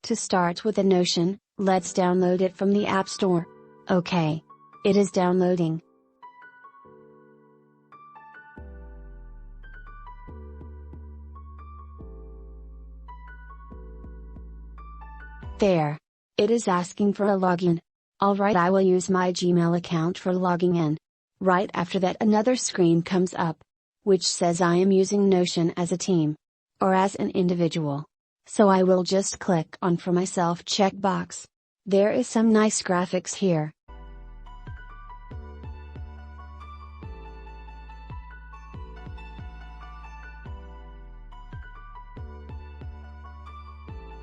To start with the Notion, let's download it from the App Store. Okay. It is downloading. There. It is asking for a login. Alright, I will use my Gmail account for logging in. Right after that, another screen comes up, which says I am using Notion as a team, or as an individual. So I will just click on For Myself checkbox. There is some nice graphics here.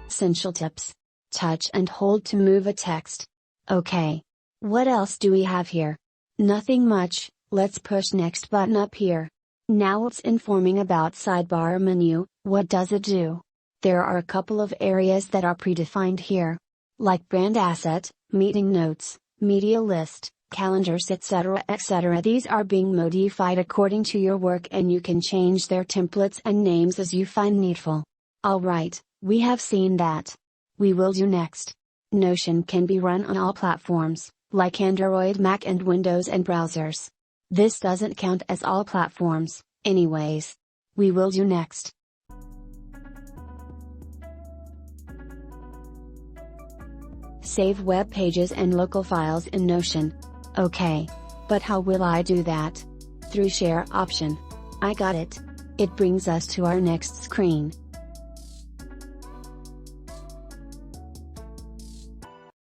Essential tips. Touch and hold to move a text. Okay. What else do we have here? Nothing much. Let's push next button up here. Now it's informing about sidebar menu. What does it do? There are a couple of areas that are predefined here, like brand asset, meeting notes, media list, calendars, etc. etc. These are being modified according to your work and you can change their templates and names as you find needful. Alright, we have seen that. We will do next. Notion can be run on all platforms, like Android, Mac and Windows and browsers. This doesn't count as all platforms, anyways. We will do next. Save web pages and local files in Notion. Okay. But how will I do that? Through Share option. I got it. It brings us to our next screen.